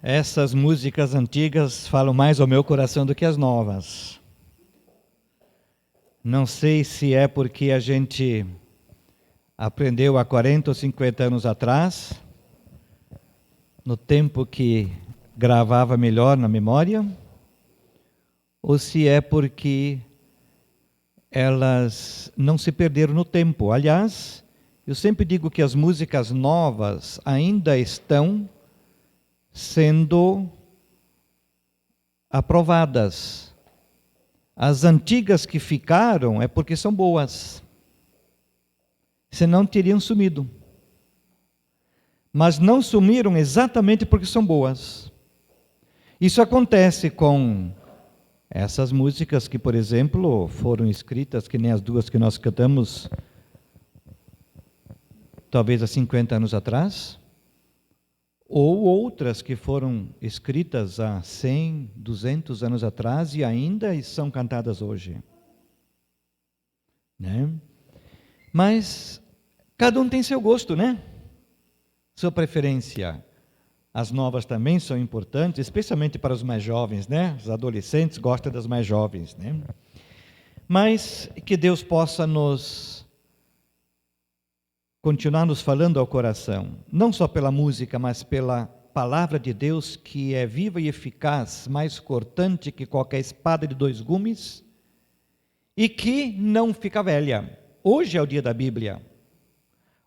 Essas músicas antigas falam mais ao meu coração do que as novas. Não sei se é porque a gente aprendeu há 40 ou 50 anos atrás, no tempo que gravava melhor na memória, ou se é porque elas não se perderam no tempo. Aliás, eu sempre digo que as músicas novas ainda estão sendo aprovadas. As antigas que ficaram é porque são boas. Senão teriam sumido. Mas não sumiram exatamente porque são boas. Isso acontece com essas músicas que, por exemplo, foram escritas, que nem as duas que nós cantamos, talvez há 50 anos atrás, ou outras que foram escritas há 100, 200 anos atrás e ainda são cantadas hoje. Né? Mas cada um tem seu gosto, né? Sua preferência. As novas também são importantes, especialmente para os mais jovens, né? Os adolescentes gostam das mais jovens, né? Mas que Deus possa continuar nos falando ao coração, não só pela música, mas pela palavra de Deus, que é viva e eficaz, mais cortante que qualquer espada de 2 gumes, e que não fica velha. Hoje é o dia da Bíblia.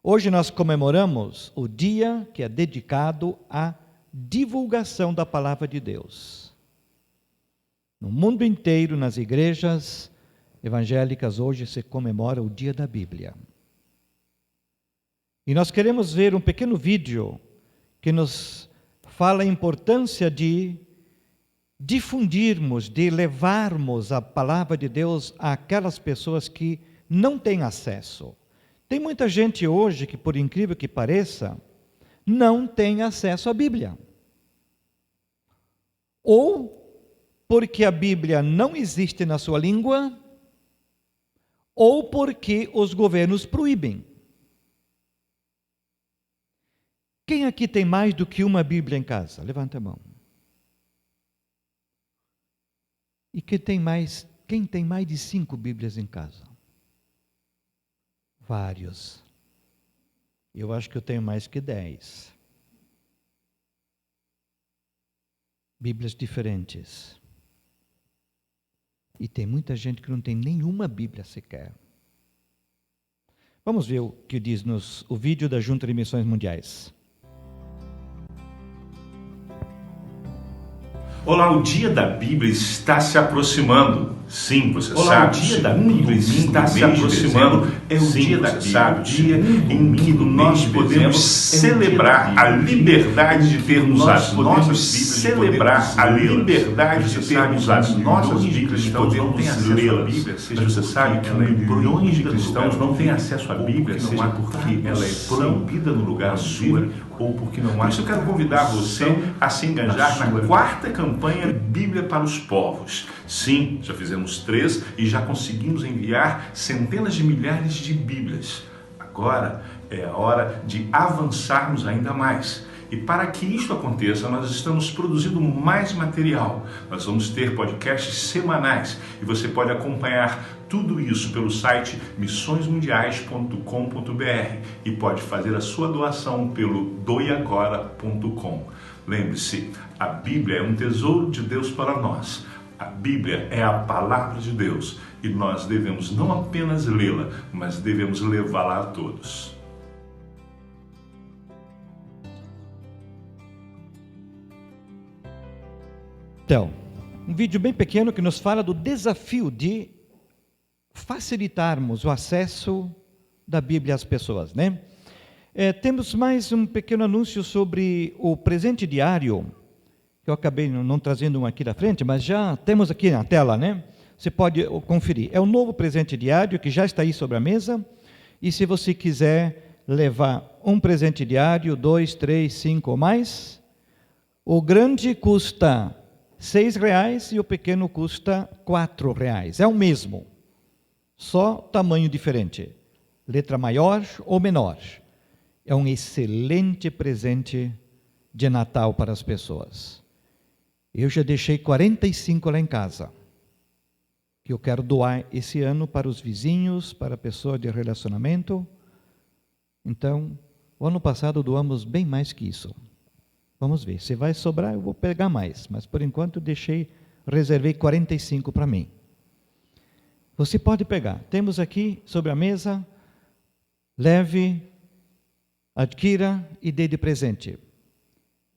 Hoje nós comemoramos o dia que é dedicado à divulgação da palavra de Deus. No mundo inteiro, nas igrejas evangélicas, hoje se comemora o dia da Bíblia. E nós queremos ver um pequeno vídeo que nos fala a importância de difundirmos, de levarmos a palavra de Deus àquelas pessoas que não têm acesso. Tem muita gente hoje que, por incrível que pareça, não tem acesso à Bíblia. Ou porque a Bíblia não existe na sua língua, ou porque os governos proíbem. Quem aqui tem mais do que uma Bíblia em casa? Levanta a mão. E quem tem mais de 5 Bíblias em casa? Vários. Eu acho que eu tenho mais que 10. Bíblias diferentes. E tem muita gente que não tem nenhuma Bíblia sequer. Vamos ver o que diz o vídeo da Junta de Missões Mundiais. Olá, o dia da Bíblia está se aproximando. Sim, você sabe, o dia da Bíblia está se aproximando. É o dia da Bíblia, o dia em que nós podemos celebrar a liberdade de termos as nossas Bíblias, celebrar a liberdade de termos as nossas Bíblias, de podermos lê-las. Mas você sabe que milhões de cristãos não têm acesso à Bíblia, seja porque ela é proibida no lugar sua, ou porque não há. Por isso eu quero convidar você a se engajar na 4ª campanha Bíblia para os Povos. Sim, já fizemos 3 e já conseguimos enviar centenas de milhares de Bíblias. Agora é a hora de avançarmos ainda mais. E para que isso aconteça, nós estamos produzindo mais material. Nós vamos ter podcasts semanais e você pode acompanhar tudo isso pelo site missõesmundiais.com.br e pode fazer a sua doação pelo doeagora.com. Lembre-se, a Bíblia é um tesouro de Deus para nós. A Bíblia é a palavra de Deus e nós devemos não apenas lê-la, mas devemos levá-la a todos. Então, um vídeo bem pequeno que nos fala do desafio de facilitarmos o acesso da Bíblia às pessoas, né? Temos mais um pequeno anúncio sobre o presente diário, que eu acabei não trazendo um aqui da frente, mas já temos aqui na tela, né? Você pode conferir. É um novo presente diário que já está aí sobre a mesa, e se você quiser levar um presente diário, 2, 3, 5 ou mais, o grande custa R$6 e o pequeno custa R$4. É o mesmo, só tamanho diferente, letra maior ou menor. É um excelente presente de Natal para as pessoas. Eu já deixei 45 lá em casa, que eu quero doar esse ano para os vizinhos, para pessoas de relacionamento. Então, o ano passado doamos bem mais que isso. Vamos ver, se vai sobrar eu vou pegar mais, mas por enquanto reservei 45 para mim. Você pode pegar, temos aqui sobre a mesa, leve, adquira e dê de presente.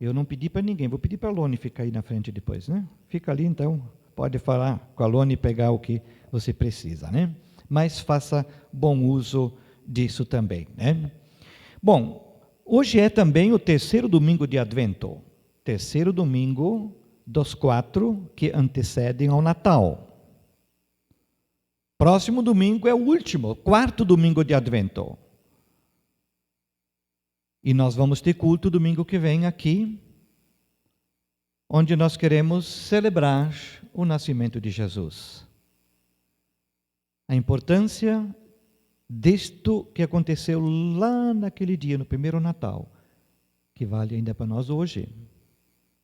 Eu não pedi para ninguém, vou pedir para a Lone ficar aí na frente depois, né? Fica ali então, pode falar com a Lone e pegar o que você precisa, né? Mas faça bom uso disso também, né? Bom, hoje é também o terceiro domingo de Advento, terceiro domingo dos 4 que antecedem ao Natal. Próximo domingo é o último, quarto domingo de Advento. E nós vamos ter culto domingo que vem aqui, onde nós queremos celebrar o nascimento de Jesus. A importância disto que aconteceu lá naquele dia, no primeiro Natal, que vale ainda para nós hoje,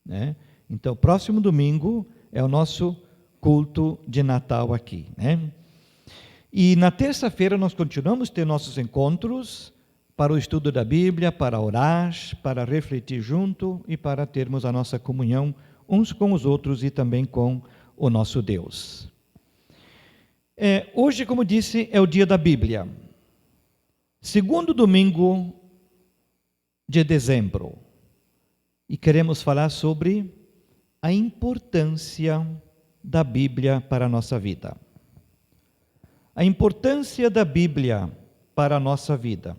né? Então, próximo domingo é o nosso culto de Natal aqui, né? E na terça-feira nós continuamos a ter nossos encontros para o estudo da Bíblia, para orar, para refletir junto e para termos a nossa comunhão uns com os outros e também com o nosso Deus. Hoje, como disse, é o dia da Bíblia. Segundo domingo de dezembro. E queremos falar sobre a importância da Bíblia para a nossa vida. A importância da Bíblia para a nossa vida.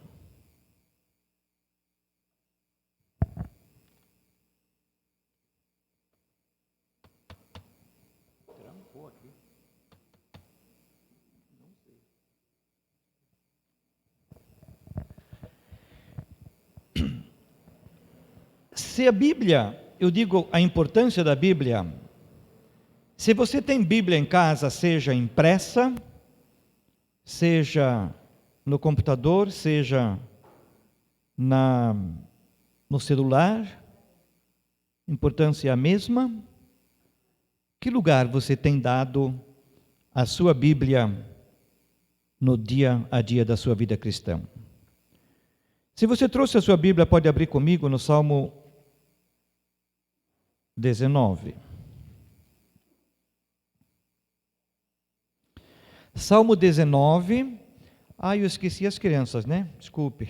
Se a Bíblia, eu digo a importância da Bíblia, se você tem Bíblia em casa, seja impressa, seja no computador, seja no celular, importância é a mesma. Que lugar você tem dado a sua Bíblia no dia a dia da sua vida cristã? Se você trouxe a sua Bíblia, pode abrir comigo no Salmo 19. Salmo 19. Eu esqueci as crianças, né? Desculpe.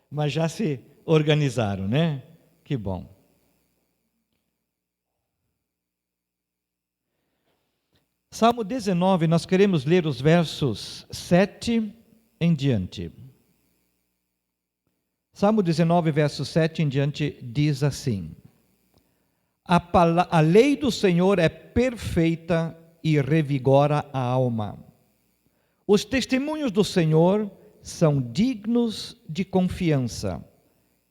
Mas já se organizaram, né? Que bom. Salmo 19, nós queremos ler os versos 7 em diante. Salmo 19, verso 7 em diante, diz assim: a lei do Senhor é perfeita e revigora a alma. Os testemunhos do Senhor são dignos de confiança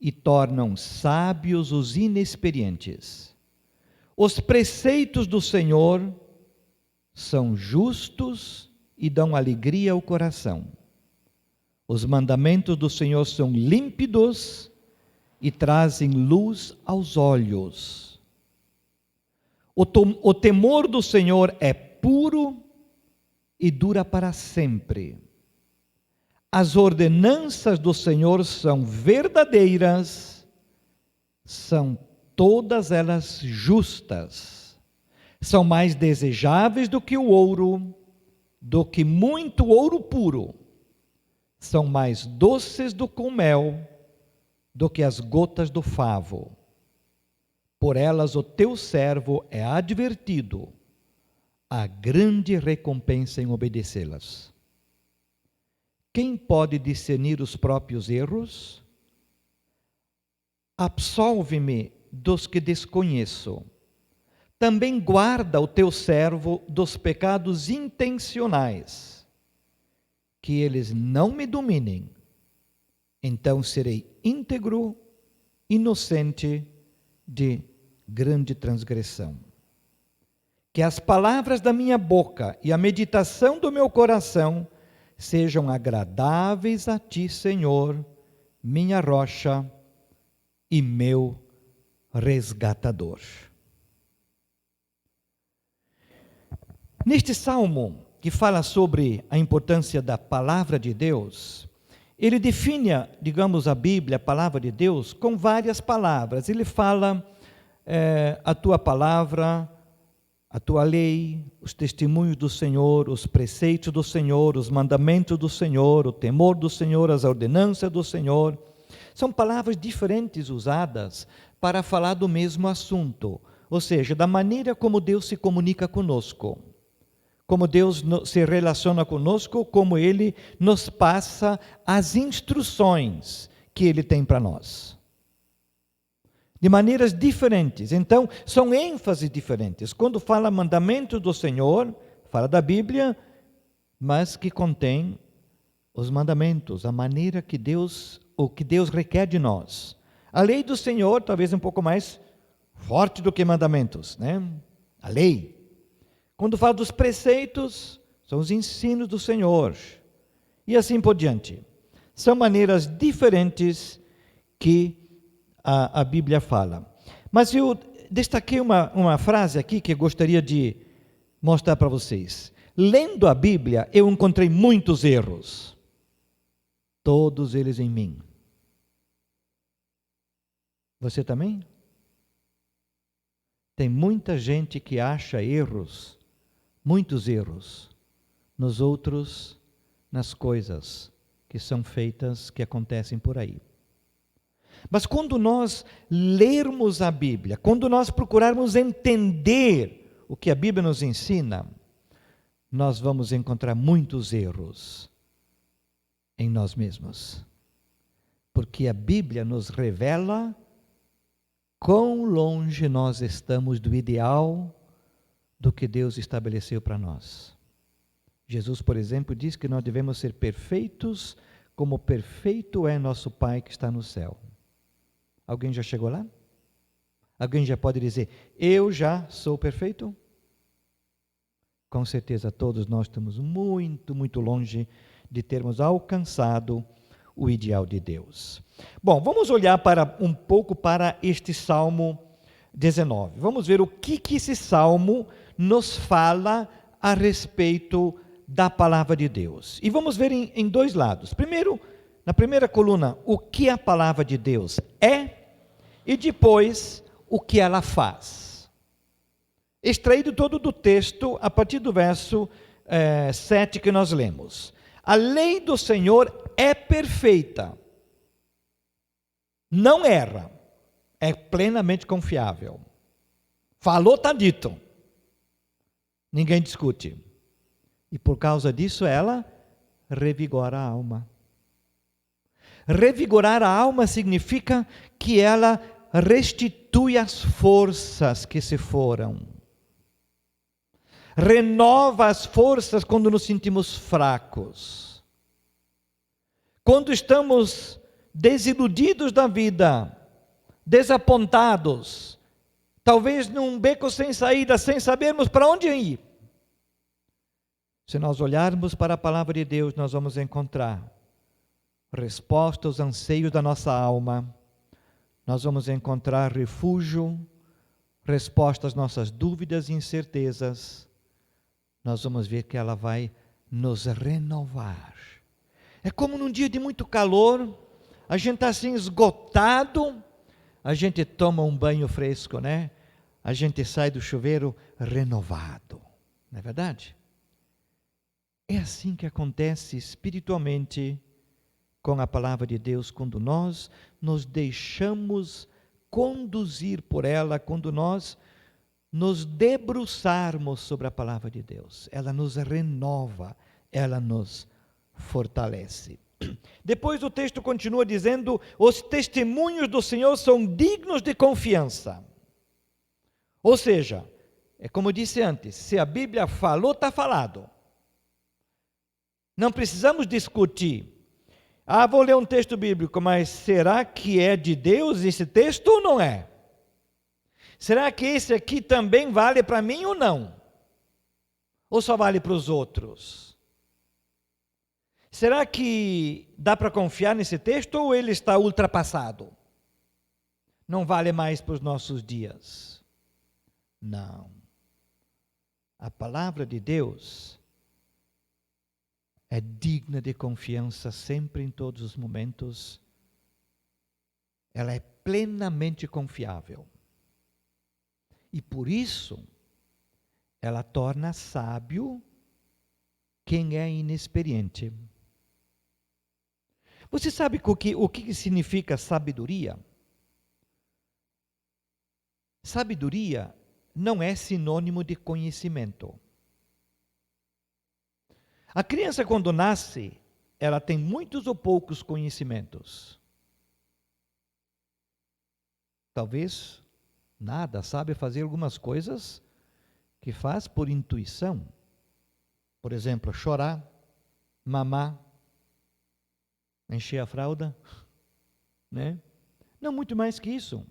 e tornam sábios os inexperientes. Os preceitos do Senhor são justos e dão alegria ao coração. Os mandamentos do Senhor são límpidos e trazem luz aos olhos. O temor do Senhor é puro e dura para sempre. As ordenanças do Senhor são verdadeiras, são todas elas justas. São mais desejáveis do que o ouro, do que muito ouro puro. São mais doces do que o mel, do que as gotas do favo. Por elas o teu servo é advertido, há grande recompensa em obedecê-las. Quem pode discernir os próprios erros? Absolve-me dos que desconheço. Também guarda o teu servo dos pecados intencionais, que eles não me dominem. Então serei íntegro, inocente de grande transgressão. Que as palavras da minha boca e a meditação do meu coração sejam agradáveis a ti, Senhor, minha rocha e meu resgatador. Neste salmo, que fala sobre a importância da palavra de Deus, ele define, digamos, a Bíblia, a palavra de Deus, com várias palavras. Ele fala a tua palavra, a tua lei, os testemunhos do Senhor, os preceitos do Senhor, os mandamentos do Senhor, o temor do Senhor, as ordenanças do Senhor. São palavras diferentes usadas para falar do mesmo assunto, ou seja, da maneira como Deus se comunica conosco, como Deus se relaciona conosco, como Ele nos passa as instruções que Ele tem para nós. De maneiras diferentes. Então, são ênfases diferentes. Quando fala mandamento do Senhor, fala da Bíblia, mas que contém os mandamentos, a maneira que Deus, o que Deus requer de nós. A lei do Senhor, talvez um pouco mais forte do que mandamentos, né? A lei. Quando fala dos preceitos, são os ensinos do Senhor. E assim por diante. São maneiras diferentes que a Bíblia fala. Mas eu destaquei uma frase aqui que eu gostaria de mostrar para vocês. Lendo a Bíblia, eu encontrei muitos erros. Todos eles em mim. Você também? Tem muita gente que acha erros, muitos erros, nos outros, nas coisas que são feitas, que acontecem por aí. Mas quando nós lermos a Bíblia, quando nós procurarmos entender o que a Bíblia nos ensina, nós vamos encontrar muitos erros em nós mesmos. Porque a Bíblia nos revela quão longe nós estamos do ideal do que Deus estabeleceu para nós. Jesus, por exemplo, diz que nós devemos ser perfeitos como perfeito é nosso Pai que está no céu. Alguém já chegou lá? Alguém já pode dizer, eu já sou perfeito? Com certeza todos nós estamos muito, muito longe de termos alcançado o ideal de Deus. Bom, vamos olhar um pouco para este Salmo 19. Vamos ver o que esse Salmo nos fala a respeito da palavra de Deus. E vamos ver em dois lados. Primeiro, na primeira coluna, o que a palavra de Deus é, e depois, o que ela faz. Extraído todo do texto, a partir do verso 7 que nós lemos. A lei do Senhor é perfeita, não erra, é plenamente confiável. Falou, está dito. Ninguém discute. E por causa disso ela revigora a alma. Revigorar a alma significa que ela restitui as forças que se foram. Renova as forças quando nos sentimos fracos. Quando estamos desiludidos da vida, desapontados, talvez num beco sem saída, sem sabermos para onde ir. Se nós olharmos para a palavra de Deus, nós vamos encontrar resposta aos anseios da nossa alma, nós vamos encontrar refúgio, resposta às nossas dúvidas e incertezas, nós vamos ver que ela vai nos renovar. É como num dia de muito calor, a gente está assim esgotado, a gente toma um banho fresco, né? A gente sai do chuveiro renovado, não é verdade? É assim que acontece espiritualmente com a palavra de Deus, quando nós nos deixamos conduzir por ela, quando nós nos debruçarmos sobre a palavra de Deus. Ela nos renova, ela nos fortalece. Depois o texto continua dizendo, os testemunhos do Senhor são dignos de confiança. Ou seja, é como eu disse antes, se a Bíblia falou, está falado. Não precisamos discutir. Vou ler um texto bíblico, mas será que é de Deus esse texto ou não é? Será que esse aqui também vale para mim ou não? Ou só vale para os outros? Será que dá para confiar nesse texto ou ele está ultrapassado? Não vale mais para os nossos dias. Não. A palavra de Deus é digna de confiança sempre, em todos os momentos. Ela é plenamente confiável. E por isso, ela torna sábio quem é inexperiente. Você sabe o que significa sabedoria? Sabedoria não é sinônimo de conhecimento. A criança, quando nasce, ela tem muitos ou poucos conhecimentos. Talvez nada, sabe fazer algumas coisas que faz por intuição. Por exemplo, chorar, mamar, encher a fralda, né? Não muito mais que isso.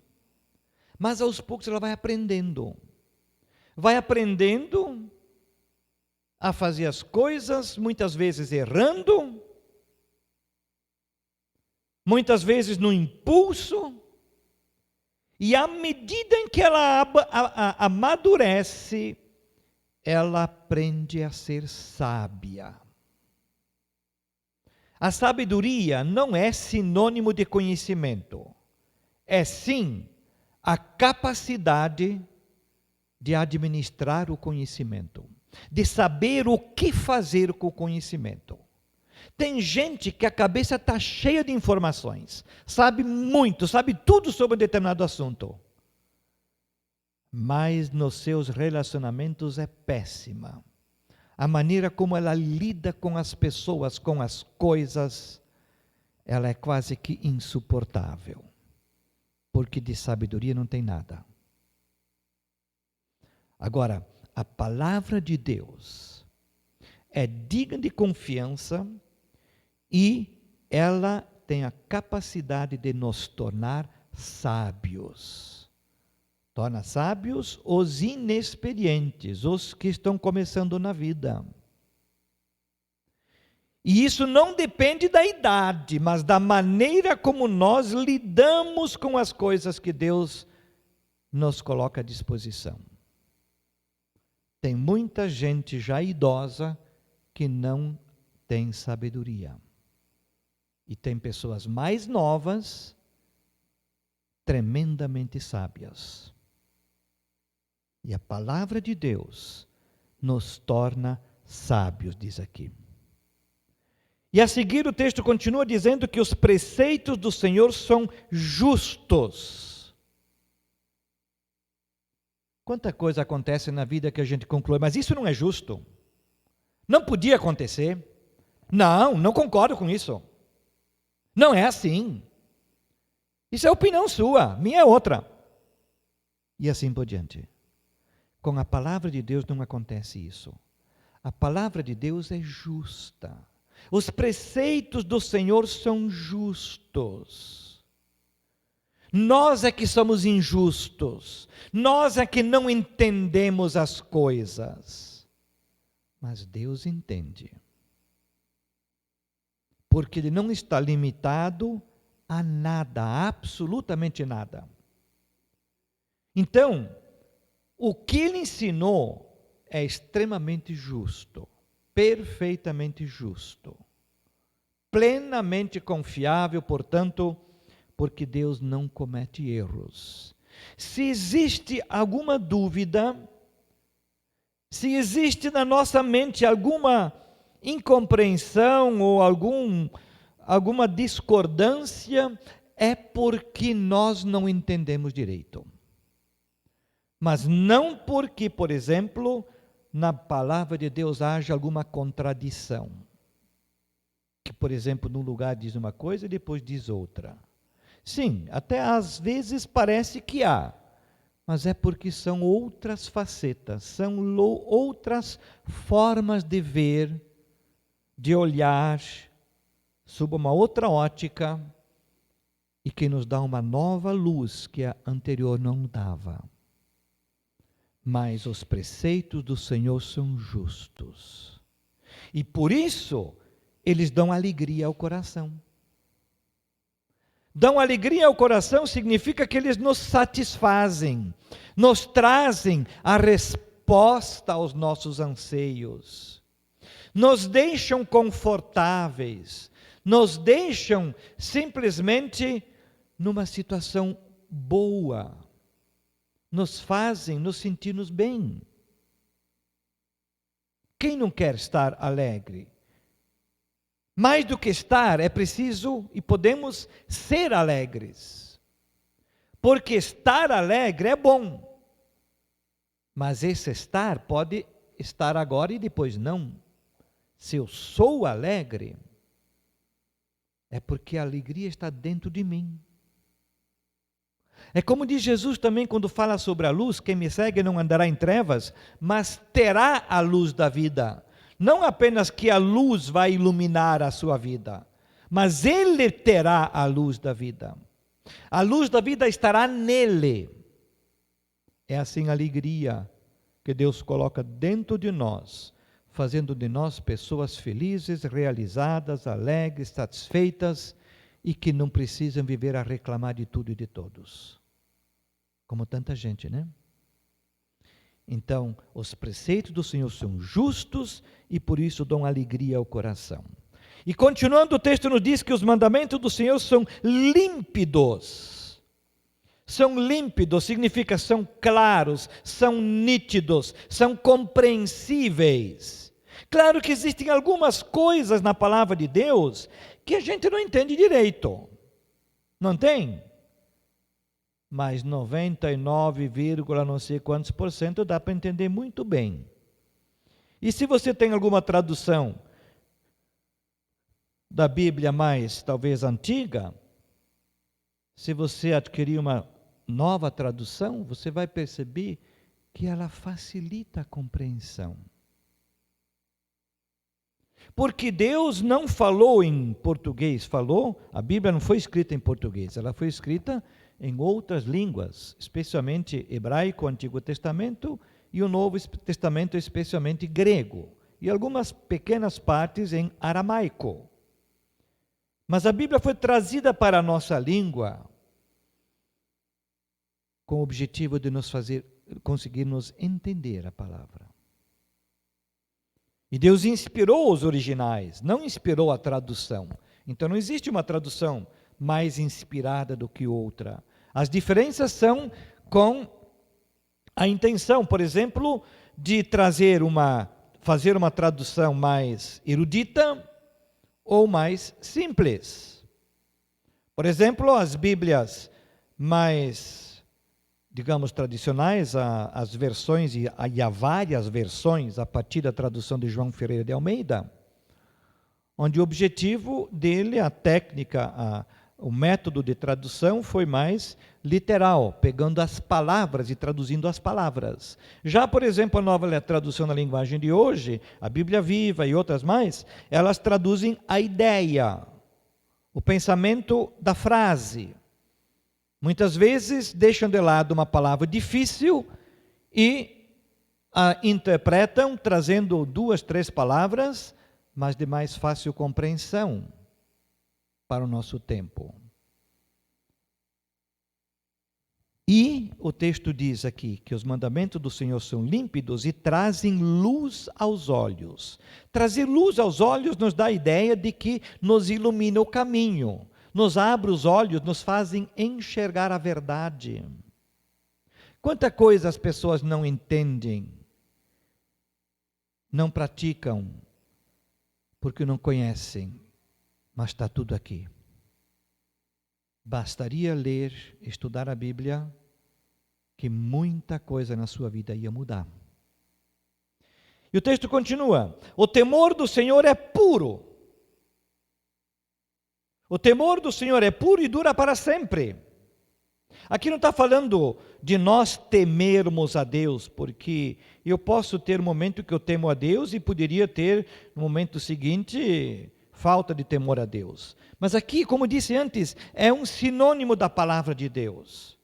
Mas aos poucos ela vai aprendendo. Vai aprendendo a fazer as coisas, muitas vezes errando, muitas vezes no impulso. E à medida em que ela amadurece, ela aprende a ser sábia. A sabedoria não é sinônimo de conhecimento. É sim a capacidade de administrar o conhecimento, de saber o que fazer com o conhecimento. Tem gente que a cabeça está cheia de informações, sabe muito, sabe tudo sobre um determinado assunto, mas nos seus relacionamentos é péssima. A maneira como ela lida com as pessoas, com as coisas, ela é quase que insuportável, porque de sabedoria não tem nada. Agora, a palavra de Deus é digna de confiança e ela tem a capacidade de nos tornar sábios. Torna sábios os inexperientes, os que estão começando na vida. E isso não depende da idade, mas da maneira como nós lidamos com as coisas que Deus nos coloca à disposição. Tem muita gente já idosa que não tem sabedoria. E tem pessoas mais novas, tremendamente sábias. E a palavra de Deus nos torna sábios, diz aqui. E a seguir o texto continua dizendo que os preceitos do Senhor são justos. Quanta coisa acontece na vida que a gente conclui, mas isso não é justo. Não podia acontecer. Não concordo com isso. Não é assim. Isso é opinião sua, minha é outra. E assim por diante. Com a palavra de Deus não acontece isso. A palavra de Deus é justa. Os preceitos do Senhor são justos. Nós é que somos injustos. Nós é que não entendemos as coisas. Mas Deus entende. Porque Ele não está limitado a nada, absolutamente nada. Então, o que Ele ensinou é extremamente justo, perfeitamente justo, plenamente confiável, portanto, porque Deus não comete erros. Se existe alguma dúvida, se existe na nossa mente alguma incompreensão ou alguma discordância, é porque nós não entendemos direito. Mas não porque, por exemplo, na palavra de Deus haja alguma contradição. Que, por exemplo, num lugar diz uma coisa e depois diz outra. Sim, até às vezes parece que há, mas é porque são outras facetas, são outras formas de ver, de olhar, sob uma outra ótica, e que nos dá uma nova luz que a anterior não dava. Mas os preceitos do Senhor são justos. E por isso, eles dão alegria ao coração. Dão alegria ao coração significa que eles nos satisfazem, nos trazem a resposta aos nossos anseios, nos deixam confortáveis, nos deixam simplesmente numa situação boa, nos fazem nos sentirmos bem. Quem não quer estar alegre? Mais do que estar, é preciso e podemos ser alegres. Porque estar alegre é bom. Mas esse estar pode estar agora e depois não. Se eu sou alegre, é porque a alegria está dentro de mim. É como diz Jesus também quando fala sobre a luz: quem me segue não andará em trevas, mas terá a luz da vida. Não apenas que a luz vai iluminar a sua vida, mas ele terá a luz da vida. A luz da vida estará nele. É assim a alegria que Deus coloca dentro de nós, fazendo de nós pessoas felizes, realizadas, alegres, satisfeitas e que não precisam viver a reclamar de tudo e de todos. Como tanta gente, né? Então, os preceitos do Senhor são justos e por isso dão alegria ao coração. E continuando, o texto nos diz que os mandamentos do Senhor são límpidos. São límpidos, significa são claros, são nítidos, são compreensíveis. Claro que existem algumas coisas na palavra de Deus que a gente não entende direito. Não tem? Mas 99, não sei quantos por cento dá para entender muito bem. E se você tem alguma tradução da Bíblia mais, talvez, antiga, se você adquirir uma nova tradução, você vai perceber que ela facilita a compreensão. Porque Deus não falou em português, a Bíblia não foi escrita em português, ela foi escrita em outras línguas, especialmente hebraico, Antigo Testamento, e o Novo Testamento, especialmente grego, e algumas pequenas partes em aramaico. Mas a Bíblia foi trazida para a nossa língua com o objetivo de nos fazer conseguir nos entender a palavra. E Deus inspirou os originais, não inspirou a tradução. Então não existe uma tradução mais inspirada do que outra. As diferenças são com a intenção, por exemplo, de fazer uma tradução mais erudita ou mais simples. Por exemplo, as Bíblias mais, digamos, tradicionais, as versões, e há várias versões a partir da tradução de João Ferreira de Almeida, onde o objetivo dele, a técnica, o método de tradução foi mais literal, pegando as palavras e traduzindo as palavras. Já, por exemplo, a nova tradução na linguagem de hoje, a Bíblia Viva e outras mais, elas traduzem a ideia, o pensamento da frase. Muitas vezes deixam de lado uma palavra difícil e a interpretam trazendo 2, 3 palavras, mas de mais fácil compreensão para o nosso tempo. E o texto diz aqui que os mandamentos do Senhor são límpidos e trazem luz aos olhos. Trazer luz aos olhos nos dá a ideia de que nos ilumina o caminho, nos abre os olhos, nos fazem enxergar a verdade. Quanta coisa as pessoas não entendem, não praticam, porque não conhecem, mas está tudo aqui. Bastaria ler, estudar a Bíblia, que muita coisa na sua vida ia mudar. E o texto continua: o temor do Senhor é puro. O temor do Senhor é puro e dura para sempre. Aqui não está falando de nós temermos a Deus, porque eu posso ter um momento que eu temo a Deus e poderia ter, no momento seguinte, falta de temor a Deus. Mas aqui, como disse antes, é um sinônimo da palavra de Deus,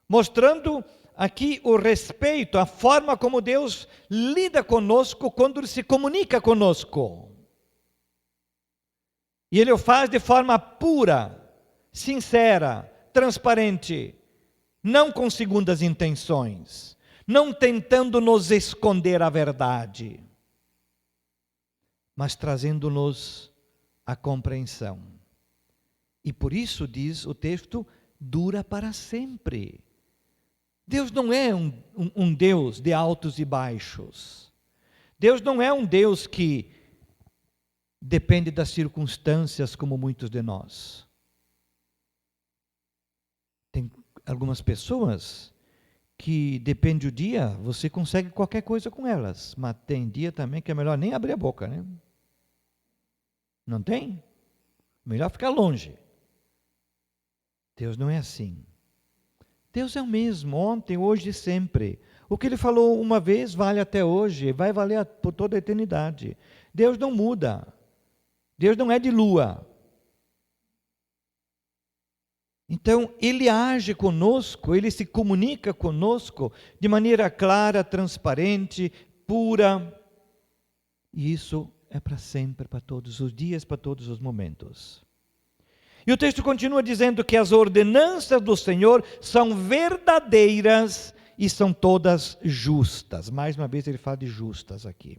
mostrando aqui o respeito, a forma como Deus lida conosco quando Ele se comunica conosco. E Ele o faz de forma pura, sincera, transparente, não com segundas intenções, não tentando nos esconder a verdade, mas trazendo-nos a compreensão. E por isso, diz o texto, dura para sempre. Deus não é um Deus de altos e baixos. Deus não é um Deus que depende das circunstâncias como muitos de nós. Tem algumas pessoas que depende do dia, você consegue qualquer coisa com elas, mas tem dia também que é melhor nem abrir a boca, né? Não tem? Melhor ficar longe. Deus não é assim. Deus é o mesmo, ontem, hoje e sempre. O que Ele falou uma vez vale até hoje, vai valer por toda a eternidade. Deus não muda. Deus não é de lua. Então, Ele age conosco, Ele se comunica conosco de maneira clara, transparente, pura. E isso é para sempre, para todos os dias, para todos os momentos. E o texto continua dizendo que as ordenanças do Senhor são verdadeiras e são todas justas. Mais uma vez ele fala de justas aqui.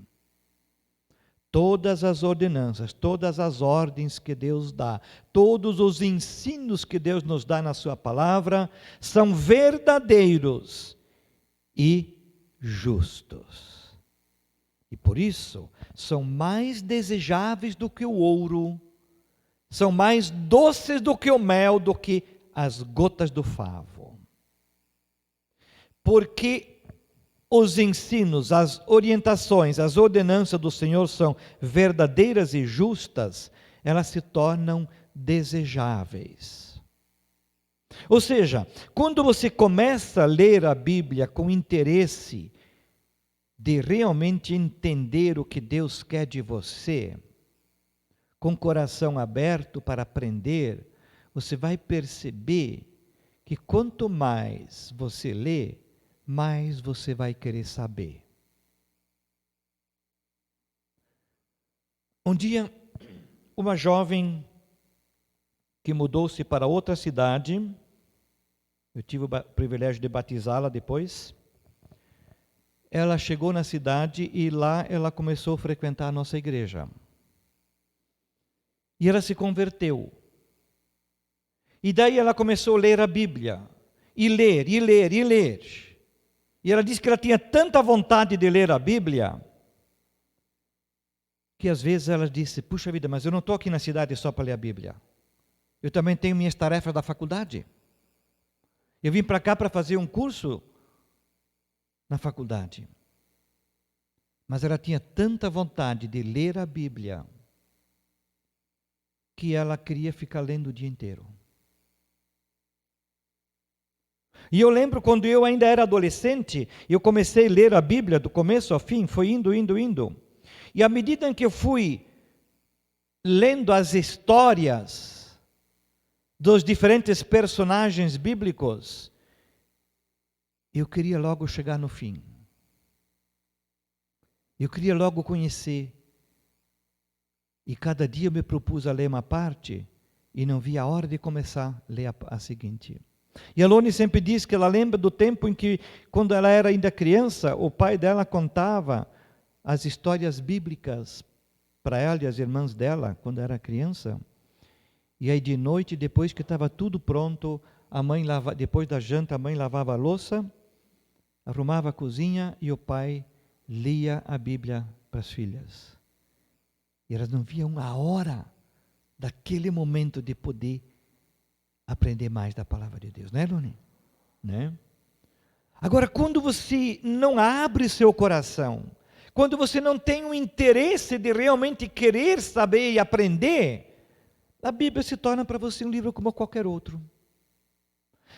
Todas as ordenanças, todas as ordens que Deus dá, todos os ensinos que Deus nos dá na sua palavra, são verdadeiros e justos. E por isso, são mais desejáveis do que o ouro, são mais doces do que o mel, do que as gotas do favo. Porque os ensinos, as orientações, as ordenanças do Senhor são verdadeiras e justas, elas se tornam desejáveis. Ou seja, quando você começa a ler a Bíblia com interesse de realmente entender o que Deus quer de você, com coração aberto para aprender, você vai perceber que quanto mais você lê, mais você vai querer saber. Um dia, uma jovem que mudou-se para outra cidade, eu tive o privilégio de batizá-la depois, ela chegou na cidade e lá ela começou a frequentar a nossa igreja. E ela se converteu. E daí ela começou a ler a Bíblia. E ler, e ler, e ler. E ela disse que ela tinha tanta vontade de ler a Bíblia, que às vezes ela disse, puxa vida, mas eu não estou aqui na cidade só para ler a Bíblia. Eu também tenho minhas tarefas da faculdade. Eu vim para cá para fazer um curso na faculdade. Mas ela tinha tanta vontade de ler a Bíblia, que ela queria ficar lendo o dia inteiro. E eu lembro quando eu ainda era adolescente, eu comecei a ler a Bíblia do começo ao fim, foi indo. E à medida em que eu fui lendo as histórias dos diferentes personagens bíblicos, eu queria logo chegar no fim. Eu queria logo conhecer. E cada dia eu me propus a ler uma parte e não vi a hora de começar a ler a seguinte. E a Lone sempre diz que ela lembra do tempo em que, quando ela era ainda criança, o pai dela contava as histórias bíblicas para ela e as irmãs dela, quando era criança. E aí de noite, depois que estava tudo pronto, depois da janta, a mãe lavava a louça, arrumava a cozinha e o pai lia a Bíblia para as filhas. E elas não viam a hora daquele momento de poder aprender mais da palavra de Deus, né, Lone? Né? Agora, quando você não abre seu coração, quando você não tem o interesse de realmente querer saber e aprender, a Bíblia se torna para você um livro como qualquer outro.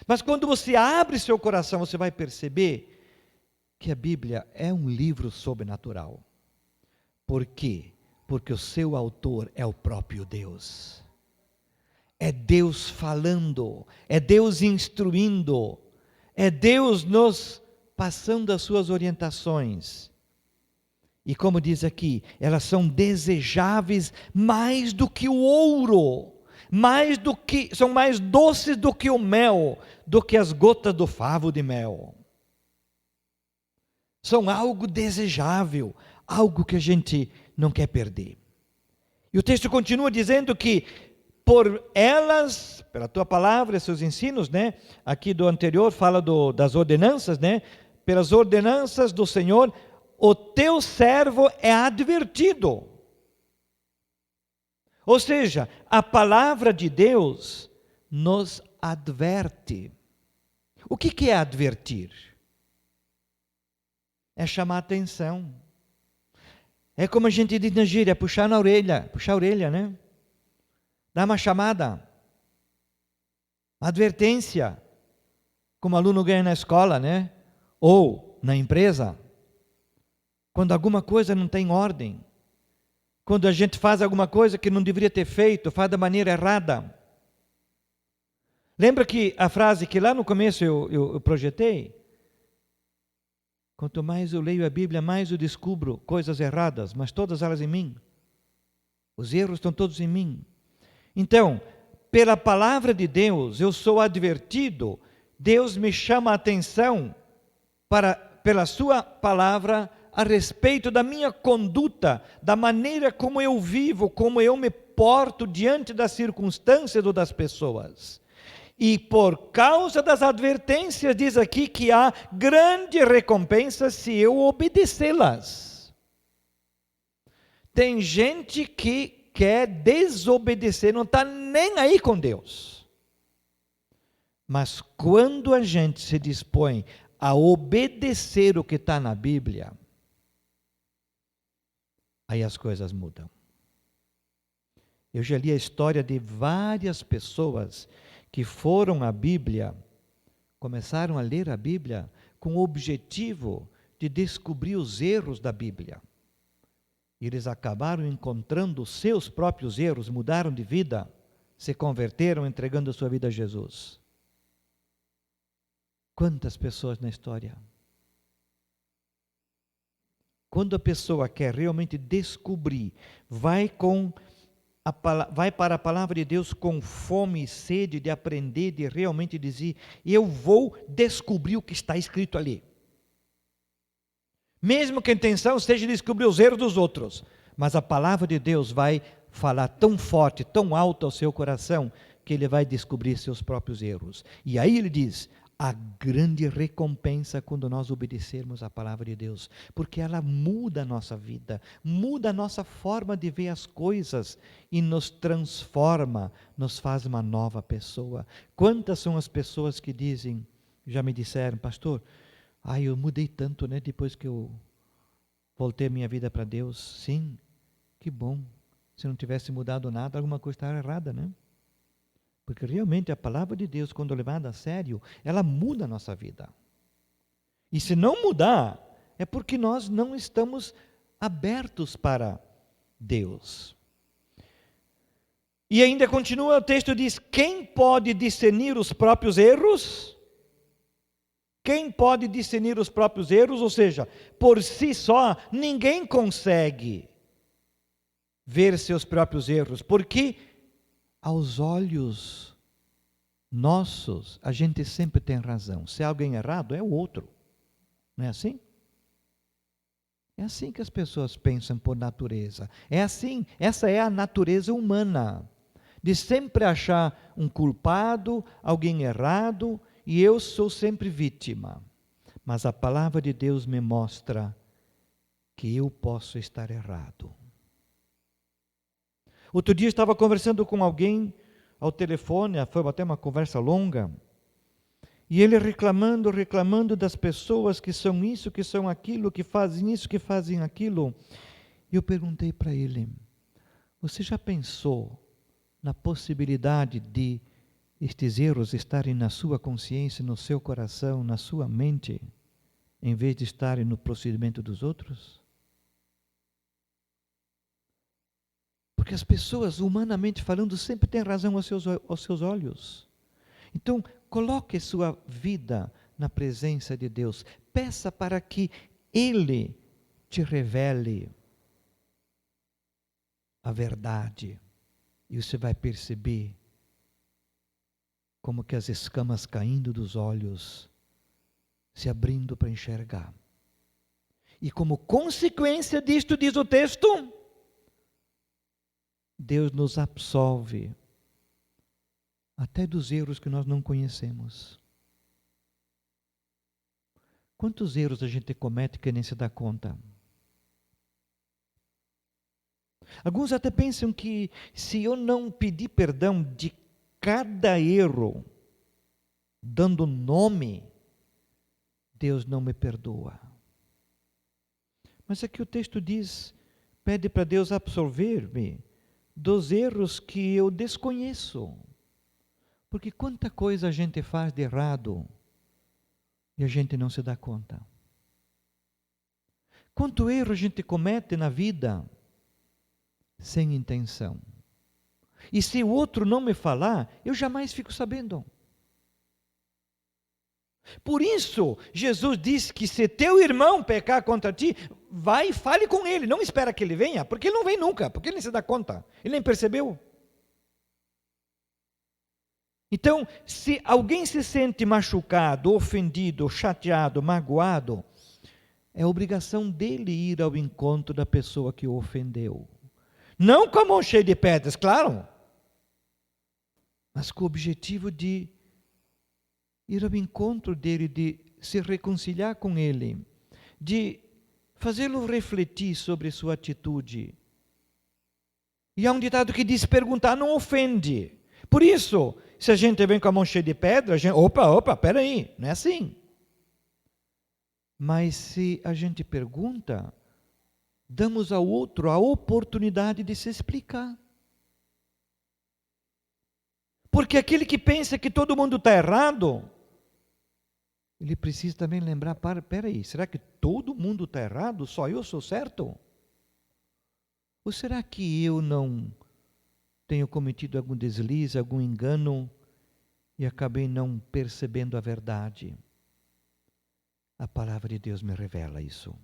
Mas quando você abre seu coração, você vai perceber que a Bíblia é um livro sobrenatural. Por quê? Porque o seu autor é o próprio Deus. É Deus falando, é Deus instruindo, é Deus nos passando as suas orientações. E como diz aqui, elas são desejáveis mais do que o ouro, são mais doces do que o mel, do que as gotas do favo de mel. São algo desejável, algo que a gente não quer perder. E o texto continua dizendo que por elas, pela tua palavra e seus ensinos, né? Aqui do anterior fala das ordenanças, né? Pelas ordenanças do Senhor, o teu servo é advertido. Ou seja, a palavra de Deus nos adverte. O que é advertir? É chamar atenção. É como a gente diz na gíria, puxar a orelha, né? Dar uma chamada, advertência, como aluno ganha na escola, né? Ou na empresa, quando alguma coisa não tem ordem, quando a gente faz alguma coisa que não deveria ter feito, faz da maneira errada. Lembra que a frase que lá no começo eu projetei? Quanto mais eu leio a Bíblia, mais eu descubro coisas erradas, mas todas elas em mim. Os erros estão todos em mim. Então, pela palavra de Deus, eu sou advertido, Deus me chama a atenção pela sua palavra a respeito da minha conduta, da maneira como eu vivo, como eu me porto diante das circunstâncias ou das pessoas. E por causa das advertências, diz aqui que há grande recompensa se eu obedecê-las. Tem gente que quer desobedecer, não está nem aí com Deus. Mas quando a gente se dispõe a obedecer o que está na Bíblia, aí as coisas mudam. Eu já li a história de várias pessoas que foram à Bíblia, começaram a ler a Bíblia com o objetivo de descobrir os erros da Bíblia. E eles acabaram encontrando os seus próprios erros, mudaram de vida, se converteram entregando a sua vida a Jesus. Quantas pessoas na história? Quando a pessoa quer realmente descobrir, vai para a palavra de Deus com fome e sede de aprender, de realmente dizer, eu vou descobrir o que está escrito ali. Mesmo que a intenção seja descobrir os erros dos outros, mas a palavra de Deus vai falar tão forte, tão alto ao seu coração, que ele vai descobrir seus próprios erros. E aí ele diz, a grande recompensa quando nós obedecermos a palavra de Deus, porque ela muda a nossa vida, muda a nossa forma de ver as coisas e nos transforma, nos faz uma nova pessoa. Quantas são as pessoas que dizem, já me disseram, pastor, eu mudei tanto, né, depois que eu voltei a minha vida para Deus. Sim, que bom. Se não tivesse mudado nada, alguma coisa estava errada, né? Porque realmente a palavra de Deus, quando levada a sério, ela muda a nossa vida. E se não mudar, é porque nós não estamos abertos para Deus. E ainda continua, o texto diz, quem pode discernir os próprios erros? Quem pode discernir os próprios erros? Ou seja, por si só, ninguém consegue ver seus próprios erros, porque aos olhos nossos, a gente sempre tem razão. Se há alguém errado, é o outro. Não é assim? É assim que as pessoas pensam por natureza. É assim, essa é a natureza humana, de sempre achar um culpado, alguém errado, e eu sou sempre vítima. Mas a palavra de Deus me mostra que eu posso estar errado. Outro dia estava conversando com alguém ao telefone, foi até uma conversa longa, e ele reclamando das pessoas que são isso, que são aquilo, que fazem isso, que fazem aquilo. E eu perguntei para ele, você já pensou na possibilidade de estes erros estarem na sua consciência, no seu coração, na sua mente, em vez de estarem no procedimento dos outros? Porque as pessoas, humanamente falando, sempre têm razão aos seus olhos. Então, coloque sua vida na presença de Deus. Peça para que Ele te revele a verdade. E você vai perceber como que as escamas caindo dos olhos, se abrindo para enxergar. E como consequência disto, diz o texto, Deus nos absolve até dos erros que nós não conhecemos. Quantos erros a gente comete que nem se dá conta? Alguns até pensam que se eu não pedir perdão de cada erro, dando nome, Deus não me perdoa. Mas aqui o texto diz, pede para Deus absolver-me dos erros que eu desconheço. Porque quanta coisa a gente faz de errado e a gente não se dá conta. Quanto erro a gente comete na vida sem intenção. E se o outro não me falar, eu jamais fico sabendo. Por isso, Jesus diz que se teu irmão pecar contra ti, vai e fale com ele, não espera que ele venha, porque ele não vem nunca, porque ele nem se dá conta, ele nem percebeu. Então, se alguém se sente machucado, ofendido, chateado, magoado, é obrigação dele ir ao encontro da pessoa que o ofendeu. Não com a mão cheia de pedras, claro, mas com o objetivo de ir ao encontro dele, de se reconciliar com ele, de fazê-lo refletir sobre sua atitude. E há um ditado que diz, perguntar não ofende. Por isso, se a gente vem com a mão cheia de pedra, a gente, opa, peraí, não é assim. Mas se a gente pergunta, damos ao outro a oportunidade de se explicar. Porque aquele que pensa que todo mundo está errado, ele precisa também lembrar, peraí, será que todo mundo está errado? Só eu sou certo? Ou será que eu não tenho cometido algum deslize, algum engano e acabei não percebendo a verdade? A palavra de Deus me revela isso.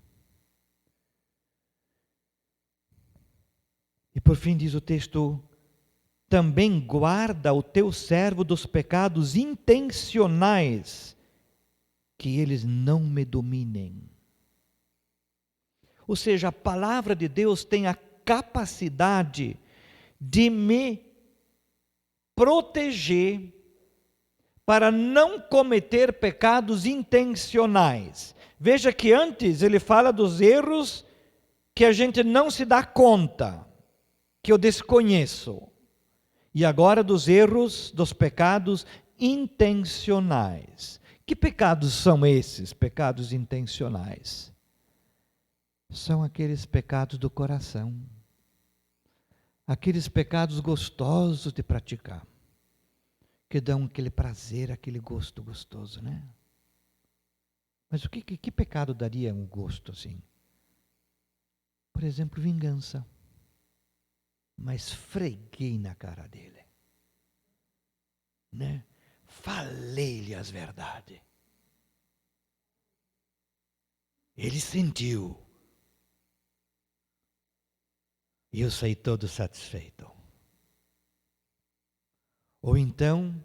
E por fim diz o texto, também guarda o teu servo dos pecados intencionais, que eles não me dominem. Ou seja, a palavra de Deus tem a capacidade de me proteger para não cometer pecados intencionais. Veja que antes ele fala dos erros que a gente não se dá conta, que eu desconheço. E agora dos erros, dos pecados intencionais. Que pecados são esses, pecados intencionais? São aqueles pecados do coração. Aqueles pecados gostosos de praticar. Que dão aquele prazer, aquele gosto gostoso, né? Mas que pecado daria um gosto assim? Por exemplo, vingança. Mas freguei na cara dele. Né? Falei-lhe as verdades. Ele sentiu. E eu saí todo satisfeito. Ou então,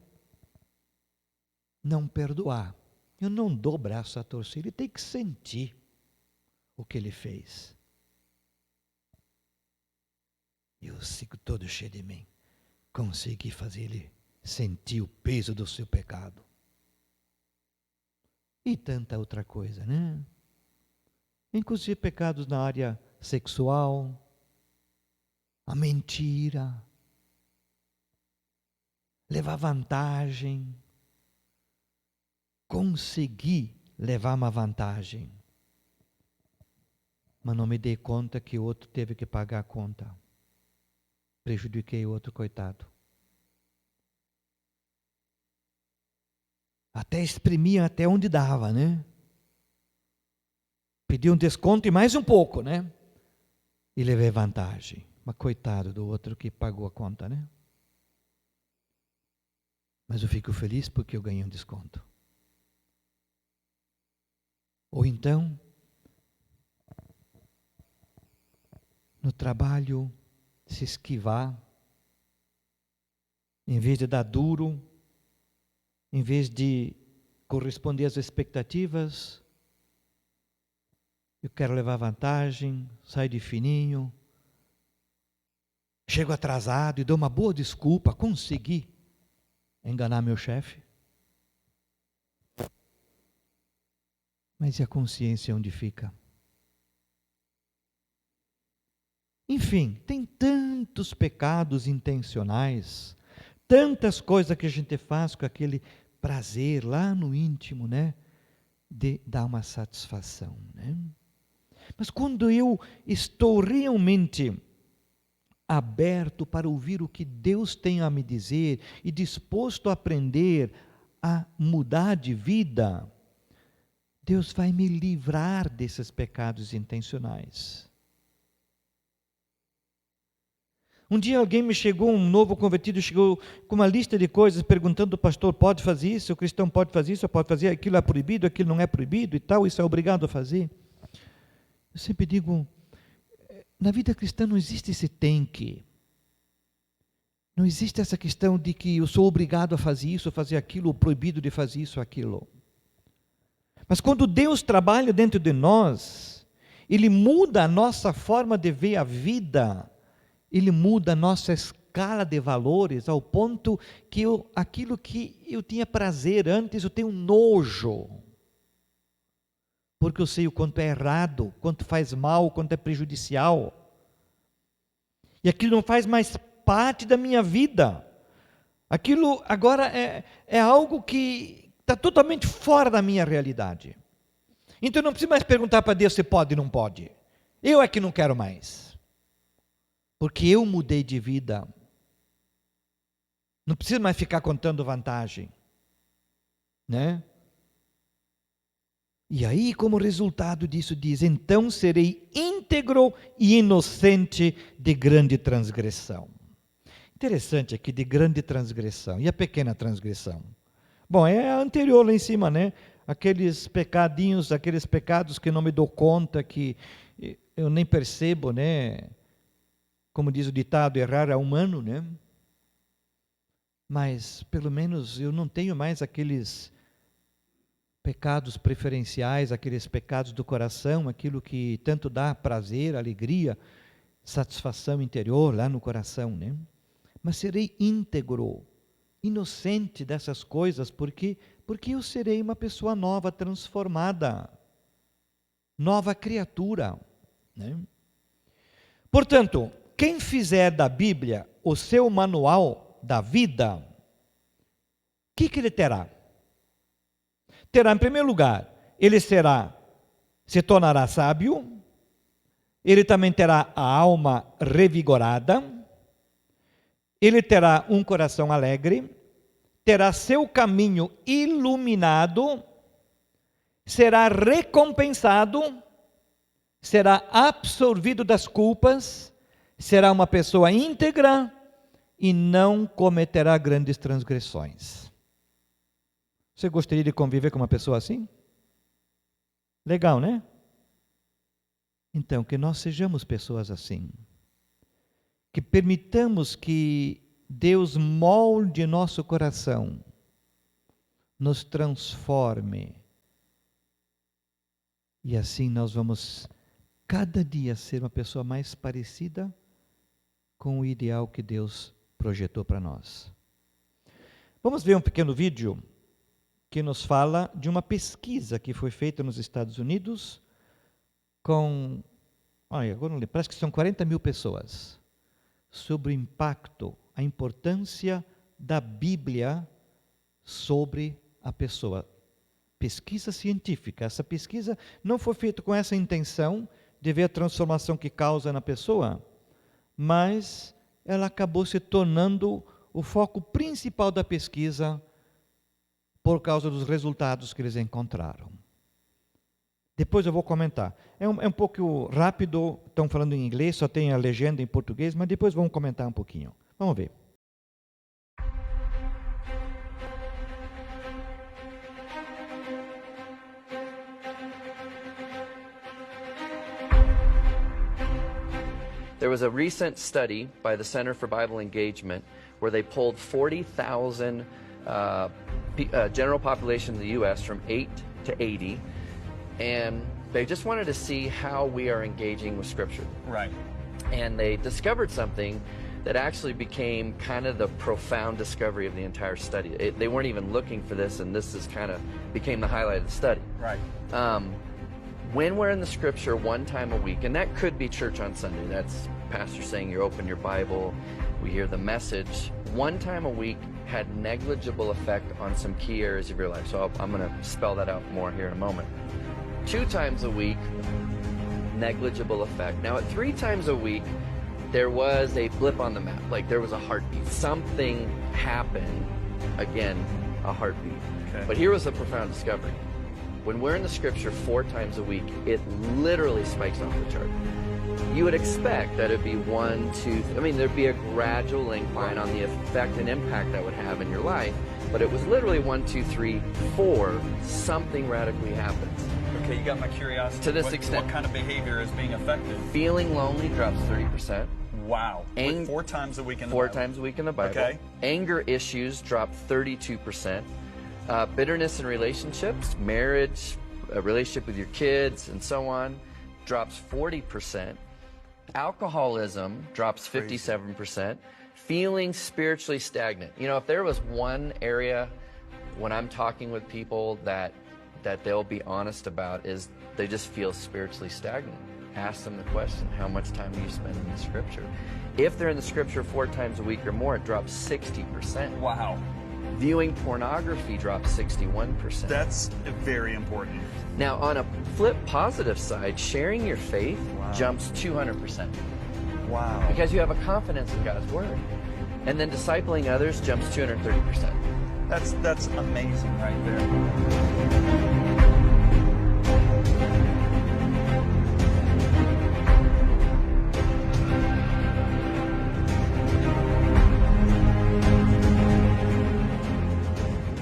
não perdoar. Eu não dou braço a torcer, ele tem que sentir o que ele fez. Eu sigo todo cheio de mim. Consegui fazer ele sentir o peso do seu pecado. E tanta outra coisa, né? Inclusive pecados na área sexual, a mentira, levar vantagem, conseguir levar uma vantagem, mas não me dei conta que o outro teve que pagar a conta. Prejudiquei o outro, coitado. Até exprimia até onde dava, né? Pedi um desconto e mais um pouco, né? E levei vantagem. Mas coitado do outro que pagou a conta, né? Mas eu fico feliz porque eu ganhei um desconto. Ou então, no trabalho, se esquivar, Em vez de dar duro, em vez de corresponder às expectativas, eu quero levar vantagem, saio de fininho, chego atrasado e dou uma boa desculpa, consegui enganar meu chefe. Mas e a consciência onde fica? Enfim, tem tantos pecados intencionais, tantas coisas que a gente faz com aquele prazer lá no íntimo, né? De dar uma satisfação, né? Mas quando eu estou realmente aberto para ouvir o que Deus tem a me dizer e disposto a aprender a mudar de vida, Deus vai me livrar desses pecados intencionais. Um dia alguém me chegou, um novo convertido, chegou com uma lista de coisas, perguntando ao pastor, pode fazer isso, o cristão pode fazer isso, pode fazer aquilo, é proibido, aquilo não é proibido e tal, isso é obrigado a fazer. Eu sempre digo, na vida cristã não existe esse tem que. Não existe essa questão de que eu sou obrigado a fazer isso, a fazer aquilo, ou proibido de fazer isso, aquilo. Mas quando Deus trabalha dentro de nós, Ele muda a nossa forma de ver a vida, Ele muda a nossa escala de valores, ao ponto que aquilo que eu tinha prazer antes, eu tenho nojo. Porque eu sei o quanto é errado, quanto faz mal, quanto é prejudicial. E aquilo não faz mais parte da minha vida. Aquilo agora é algo que está totalmente fora da minha realidade. Então eu não preciso mais perguntar para Deus se pode ou não pode. Eu é que não quero mais. Porque eu mudei de vida. Não preciso mais ficar contando vantagem. Né? E aí, como resultado disso, diz, então serei íntegro e inocente de grande transgressão. Interessante aqui, de grande transgressão. E a pequena transgressão? Bom, é a anterior lá em cima, né? Aqueles pecadinhos, aqueles pecados que não me dou conta, que eu nem percebo, né? Como diz o ditado, errar é humano, né? Mas, pelo menos, eu não tenho mais aqueles pecados preferenciais, aqueles pecados do coração, aquilo que tanto dá prazer, alegria, satisfação interior lá no coração, né? Mas serei íntegro, inocente dessas coisas, porque eu serei uma pessoa nova, transformada, nova criatura, né? Portanto, quem fizer da Bíblia o seu manual da vida, o que ele terá? Terá, em primeiro lugar, ele se tornará sábio, ele também terá a alma revigorada, ele terá um coração alegre, terá seu caminho iluminado, será recompensado, será absorvido das culpas, será uma pessoa íntegra e não cometerá grandes transgressões. Você gostaria de conviver com uma pessoa assim? Legal, né? Então, que nós sejamos pessoas assim. Que permitamos que Deus molde nosso coração, nos transforme. E assim nós vamos, cada dia, ser uma pessoa mais parecida com o ideal que Deus projetou para nós. Vamos ver um pequeno vídeo que nos fala de uma pesquisa que foi feita nos Estados Unidos com, agora não lembro, parece que são 40 mil pessoas, sobre o impacto, a importância da Bíblia sobre a pessoa. Pesquisa científica. Essa pesquisa não foi feita com essa intenção de ver a transformação que causa na pessoa, mas ela acabou se tornando o foco principal da pesquisa por causa dos resultados que eles encontraram. Depois eu vou comentar. É um pouco rápido, estão falando em inglês, só tem a legenda em português, mas depois vamos comentar um pouquinho. Vamos ver. There was a recent study by the Center for Bible Engagement where they polled 40,000 general population in the U.S. from 8 to 80, and they just wanted to see how we are engaging with Scripture. Right. And they discovered something that actually became kind of the profound discovery of the entire study. They weren't even looking for this, and this is kind of became the highlight of the study. Right. When we're in the Scripture one time a week, and that could be church on Sunday, that's pastor saying you open your Bible, we hear the message, one time a week had negligible effect on some key areas of your life. So I'm going to spell that out more here in a moment. 2 times a week, negligible effect. Now at 3 times a week, there was a blip on the map, like there was a heartbeat. Something happened, again, a heartbeat. Okay. But here was a profound discovery. When we're in the Scripture 4 times a week, it literally spikes off the chart. You would expect that it'd be 1, 2, I mean, there'd be a gradual incline on the effect and impact that would have in your life, but it was literally 1, 2, 3, 4, something radically happens. Okay, you got my curiosity. To this extent. What kind of behavior is being affected? Feeling lonely drops 30%. Wow. 4 times a week in the 4 Bible. times a week in the Bible. Okay. Anger issues drop 32%. Bitterness in relationships, marriage, a relationship with your kids, and so on, drops 40%. Alcoholism drops 57%. Feeling spiritually stagnant. You know, if there was one area when I'm talking with people that they'll be honest about is they just feel spiritually stagnant. Ask them the question, how much time do you spend in the Scripture? If they're in the Scripture 4 times a week or more, it drops 60%. Wow. Viewing pornography drops 61%. That's very important. Now, on a flip positive side, sharing your faith jumps 200%. Wow. Because you have a confidence in God's Word. And then discipling others jumps 230%. That's amazing right there.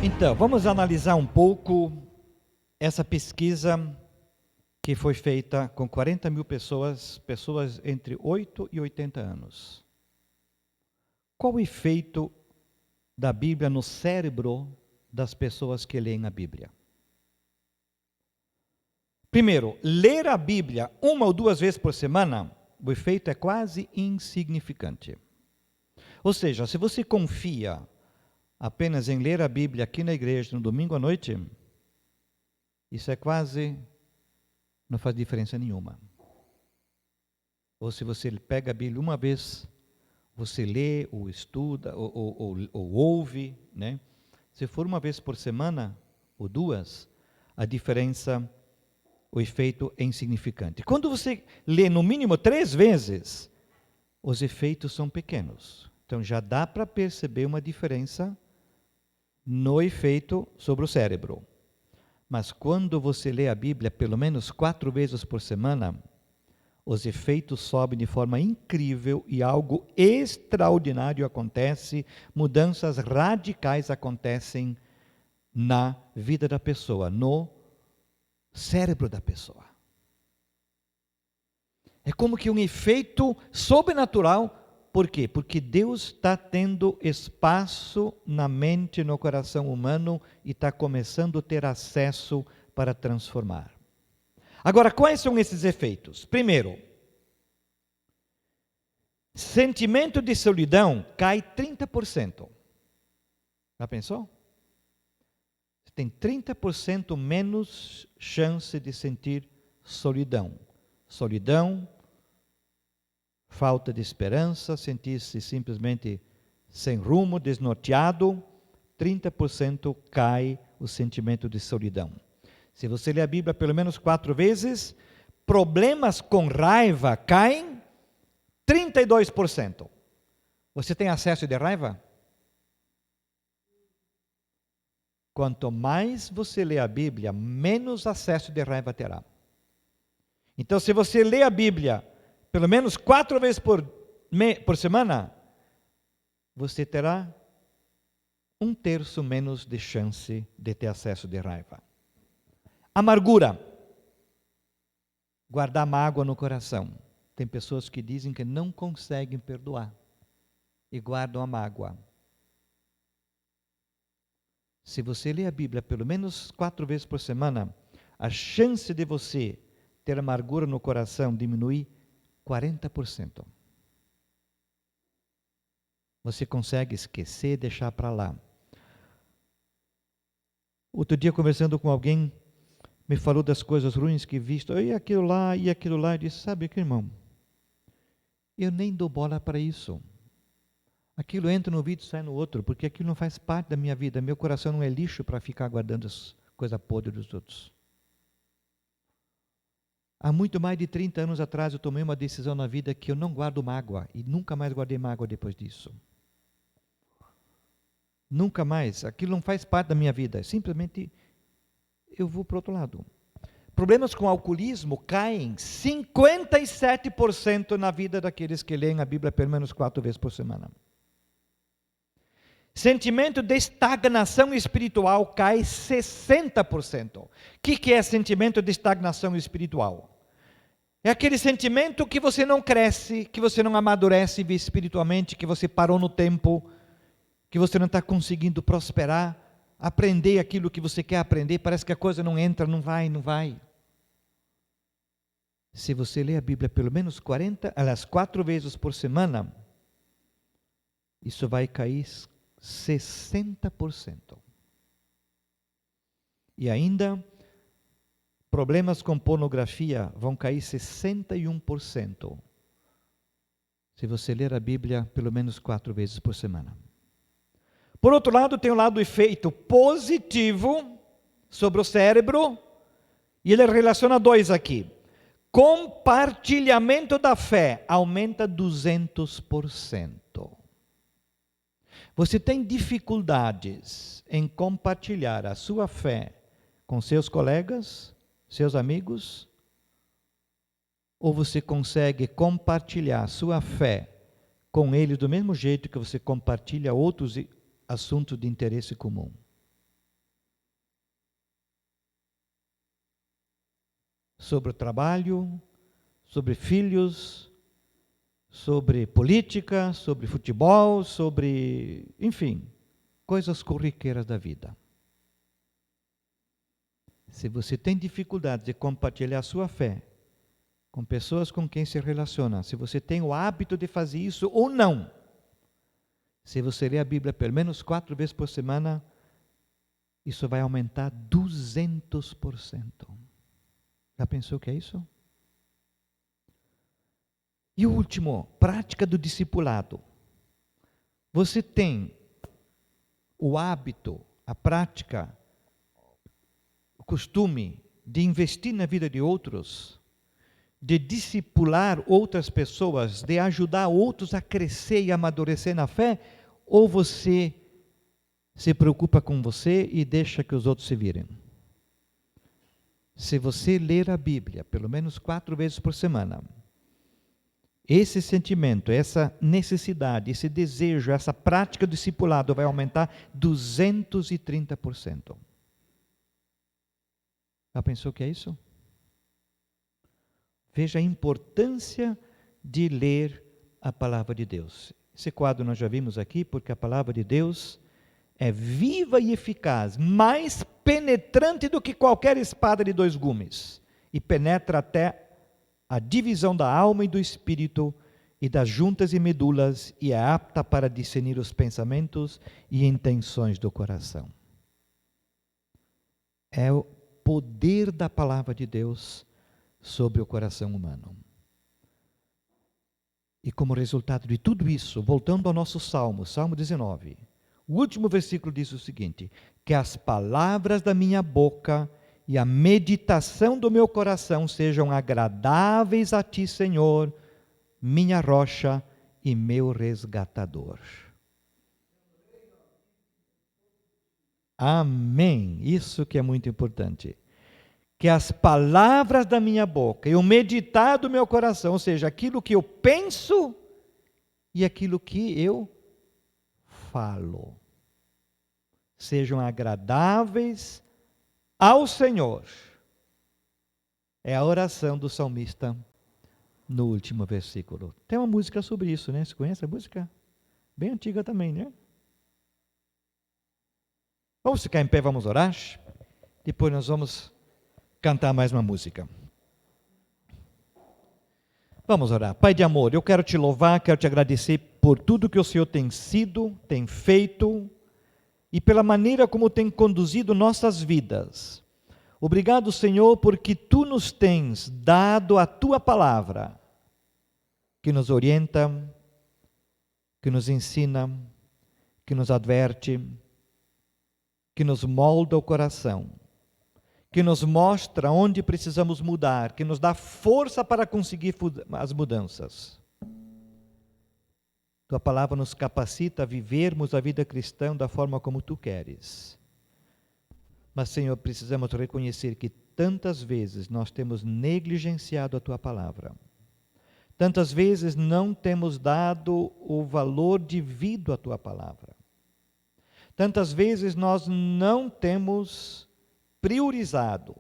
Então, vamos analisar um pouco essa pesquisa que foi feita com 40 mil pessoas entre 8 e 80 anos. Qual o efeito da Bíblia no cérebro das pessoas que leem a Bíblia? Primeiro, ler a Bíblia 1 ou 2 vezes por semana, o efeito é quase insignificante. Ou seja, se você confia apenas em ler a Bíblia aqui na igreja no domingo à noite, isso é quase, não faz diferença nenhuma. Ou se você pega a Bíblia uma vez, você lê ou estuda ou ouve, né? Se for uma vez por semana ou 2, a diferença, o efeito é insignificante. Quando você lê no mínimo 3 vezes, os efeitos são pequenos. Então já dá para perceber uma diferença no efeito sobre o cérebro. Mas quando você lê a Bíblia pelo menos 4 vezes por semana, os efeitos sobem de forma incrível e algo extraordinário acontece, mudanças radicais acontecem na vida da pessoa, no cérebro da pessoa. É como que um efeito sobrenatural. Por quê? Porque Deus está tendo espaço na mente e no coração humano e está começando a ter acesso para transformar. Agora, quais são esses efeitos? Primeiro, sentimento de solidão cai 30%. Já pensou? Você tem 30% menos chance de sentir solidão. Solidão, falta de esperança, sentir-se simplesmente sem rumo, desnorteado, 30% cai o sentimento de solidão. Se você lê a Bíblia pelo menos 4 vezes, problemas com raiva caem 32%. Você tem acesso de raiva? Quanto mais você lê a Bíblia, menos acesso de raiva terá. Então, se você lê a Bíblia pelo menos 4 vezes por semana, você terá 1/3 menos de chance de ter acesso de raiva. Amargura. Guardar mágoa no coração. Tem pessoas que dizem que não conseguem perdoar e guardam a mágoa. Se você lê a Bíblia pelo menos 4 vezes por semana, a chance de você ter amargura no coração diminui 40%. Você consegue esquecer e deixar para lá. Outro dia, conversando com alguém, me falou das coisas ruins que visto, e aquilo lá, e disse, sabe que, irmão, eu nem dou bola para isso. Aquilo entra no ouvido e sai no outro, porque aquilo não faz parte da minha vida. Meu coração não é lixo para ficar guardando as coisas podres dos outros. Há muito mais de 30 anos atrás eu tomei uma decisão na vida que eu não guardo mágoa, e nunca mais guardei mágoa depois disso. Nunca mais. Aquilo não faz parte da minha vida. Simplesmente eu vou para o outro lado. Problemas com alcoolismo caem 57% na vida daqueles que leem a Bíblia pelo menos 4 vezes por semana. Sentimento de estagnação espiritual cai 60%. O que é sentimento de estagnação espiritual? É aquele sentimento que você não cresce, que você não amadurece espiritualmente, que você parou no tempo, que você não está conseguindo prosperar, aprender aquilo que você quer aprender, parece que a coisa não entra, não vai. Se você lê a Bíblia pelo menos 4 vezes por semana, isso vai cair 60%. E ainda, problemas com pornografia vão cair 61%. Se você ler a Bíblia pelo menos 4 vezes por semana. Por outro lado, tem o lado efeito positivo sobre o cérebro, e ele relaciona 2 aqui. Compartilhamento da fé aumenta 200%. Você tem dificuldades em compartilhar a sua fé com seus colegas, seus amigos? Ou você consegue compartilhar a sua fé com eles do mesmo jeito que você compartilha outros assuntos de interesse comum? Sobre o trabalho, sobre filhos, sobre política, sobre futebol, enfim, coisas corriqueiras da vida. Se você tem dificuldade de compartilhar a sua fé com pessoas com quem se relaciona, se você tem o hábito de fazer isso ou não, se você lê a Bíblia pelo menos 4 vezes por semana, isso vai aumentar 200%. Já pensou o que é isso? E o último, prática do discipulado. Você tem o hábito, a prática, o costume de investir na vida de outros, de discipular outras pessoas, de ajudar outros a crescer e amadurecer na fé, ou você se preocupa com você e deixa que os outros se virem? Se você ler a Bíblia pelo menos 4 vezes por semana, esse sentimento, essa necessidade, esse desejo, essa prática do discipulado vai aumentar 230%. Já pensou o que é isso? Veja a importância de ler a palavra de Deus. Esse quadro nós já vimos aqui, porque a palavra de Deus é viva e eficaz, mais penetrante do que qualquer espada de 2 gumes, e penetra até a divisão da alma e do espírito, e das juntas e medulas, e é apta para discernir os pensamentos e intenções do coração. É o poder da palavra de Deus sobre o coração humano. E como resultado de tudo isso, voltando ao nosso Salmo 19, o último versículo diz o seguinte: que as palavras da minha boca e a meditação do meu coração sejam agradáveis a ti, Senhor, minha rocha e meu resgatador. Amém. Isso que é muito importante. Que as palavras da minha boca e o meditar do meu coração, ou seja, aquilo que eu penso e aquilo que eu falo, sejam agradáveis ao Senhor. É a oração do salmista no último versículo. Tem uma música sobre isso, né? Você conhece a música? Bem antiga também, né? Vamos ficar em pé, vamos orar. Depois nós vamos cantar mais uma música. Vamos orar. Pai de amor, eu quero te louvar, quero te agradecer por tudo que o Senhor tem sido, tem feito e pela maneira como tem conduzido nossas vidas. Obrigado, Senhor, porque Tu nos tens dado a Tua palavra, que nos orienta, que nos ensina, que nos adverte, que nos molda o coração, que nos mostra onde precisamos mudar, que nos dá força para conseguir as mudanças. Tua palavra nos capacita a vivermos a vida cristã da forma como Tu queres. Mas, Senhor, precisamos reconhecer que tantas vezes nós temos negligenciado a Tua palavra. Tantas vezes não temos dado o valor devido à Tua palavra. Tantas vezes nós não temos priorizado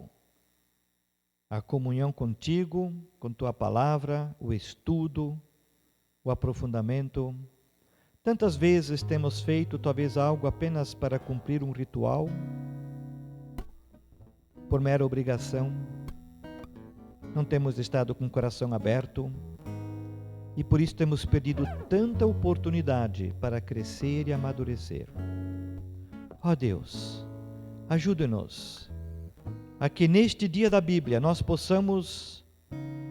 a comunhão contigo, com Tua palavra, o estudo, o aprofundamento. Tantas vezes temos feito talvez algo apenas para cumprir um ritual, por mera obrigação. Não temos estado com o coração aberto e por isso temos perdido tanta oportunidade para crescer e amadurecer. Ó Deus, ajude-nos a que neste dia da Bíblia nós possamos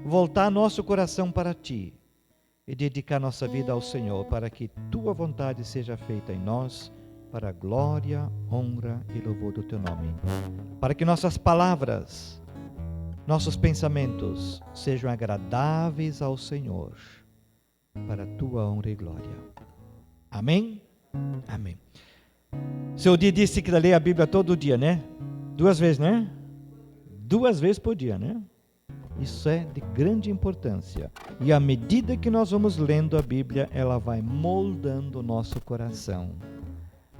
voltar nosso coração para Ti e dedicar nossa vida ao Senhor, para que Tua vontade seja feita em nós, para a glória, honra e louvor do Teu nome. Para que nossas palavras, nossos pensamentos sejam agradáveis ao Senhor, para a Tua honra e glória. Amém? Amém. Seu dia disse que lê a Bíblia todo dia, né? 2 vezes, né? 2 vezes por dia, né? Isso é de grande importância. E à medida que nós vamos lendo a Bíblia, ela vai moldando o nosso coração.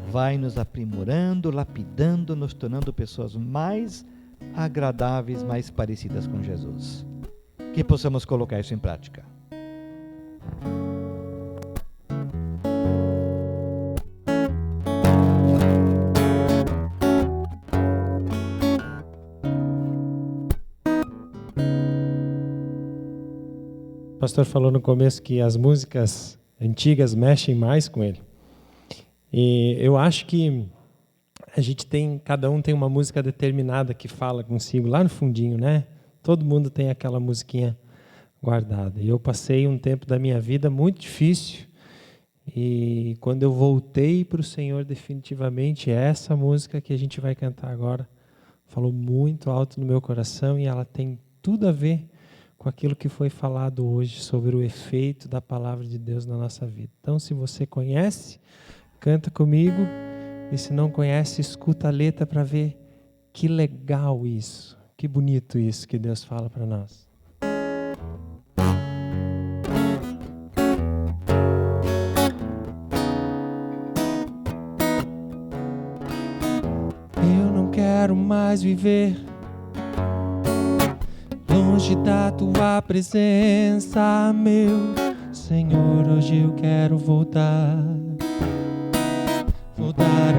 Vai nos aprimorando, lapidando, nos tornando pessoas mais agradáveis, mais parecidas com Jesus. Que possamos colocar isso em prática. O pastor falou no começo que as músicas antigas mexem mais com ele. E eu acho que cada um tem uma música determinada que fala consigo lá no fundinho, né? Todo mundo tem aquela musiquinha guardada. E eu passei um tempo da minha vida muito difícil. E quando eu voltei para o Senhor definitivamente, essa música que a gente vai cantar agora falou muito alto no meu coração e ela tem tudo a ver com aquilo que foi falado hoje sobre o efeito da palavra de Deus na nossa vida. Então, se você conhece, canta comigo, e se não conhece, escuta a letra para ver que legal isso, que bonito isso que Deus fala para nós. Eu não quero mais viver longe da Tua presença, meu Senhor. Hoje eu quero voltar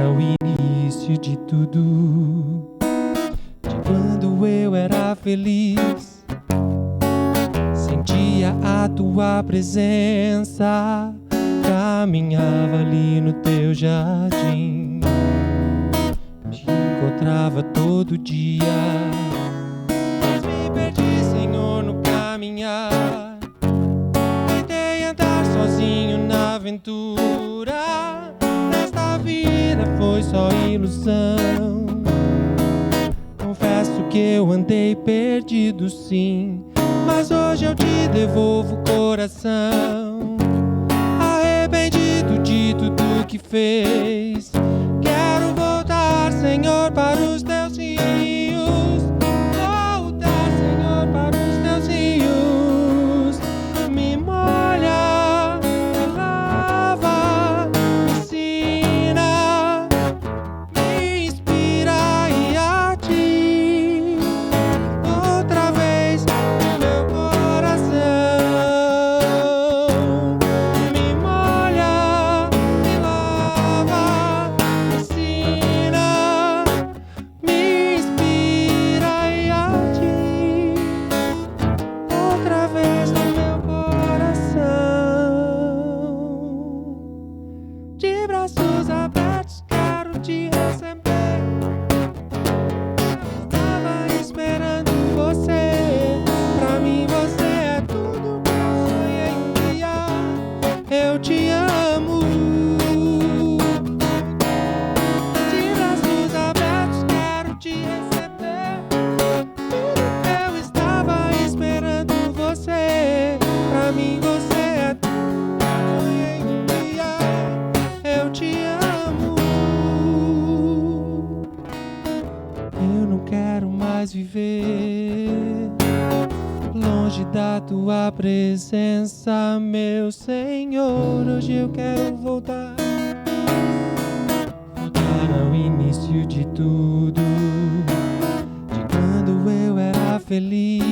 ao início de tudo, de quando eu era feliz, sentia a Tua presença, caminhava ali no Teu jardim, te encontrava todo dia. Caminhar, tentei andar sozinho na aventura, nesta vida foi só ilusão. Confesso que eu andei perdido sim, mas hoje eu te devolvo o coração, arrependido de tudo que fez. Quero voltar, Senhor, para os Teus rios, voltar, Senhor, para os Teus rios. Me molha, me lava, me ensina, me inspira e a Ti outra vez no meu coração. tua presença, meu Senhor. Hoje eu quero voltar ao início de tudo, de quando eu era feliz,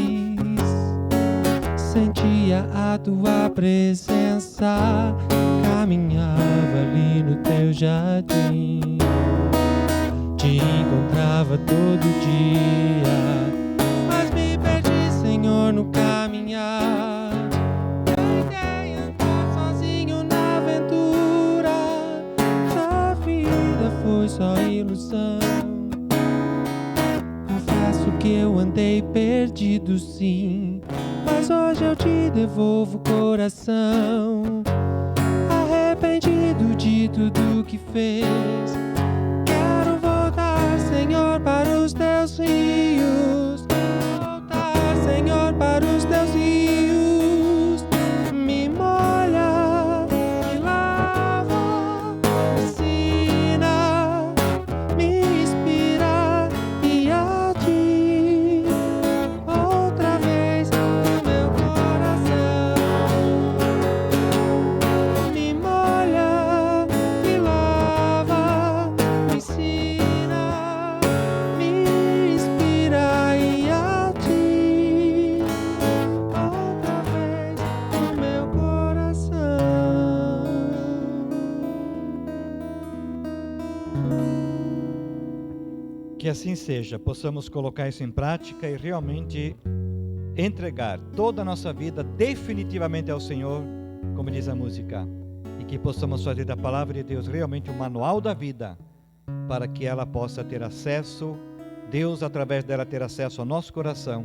sentia a tua presença, caminhava ali no teu jardim, te encontrava todo dia, mas me perdi, Senhor, no caminhar. Tentei andar sozinho na aventura, a vida foi só ilusão. Confesso que eu andei perdido, sim, mas hoje eu te devolvo o coração, arrependido de tudo que fez. Quero voltar, Senhor, para os teus rios, voltar, Senhor, para os teus rios. Me molha, me lava, me ensina, me inspira e a ti outra vez no meu coração. Me molha, me lava, me ensina, me inspira e a ti outra vez no meu coração. Que assim seja, possamos colocar isso em prática e realmente entregar toda a nossa vida definitivamente ao Senhor, como diz a música, e que possamos fazer da palavra de Deus realmente um manual da vida, para que ela possa ter acesso, Deus através dela ter acesso ao nosso coração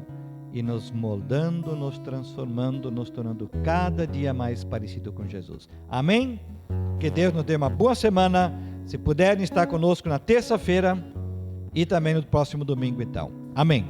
e nos moldando, nos transformando, nos tornando cada dia mais parecido com Jesus. Amém? Que Deus nos dê uma boa semana. Se puderem estar conosco na terça-feira e também no próximo domingo, então. Amém.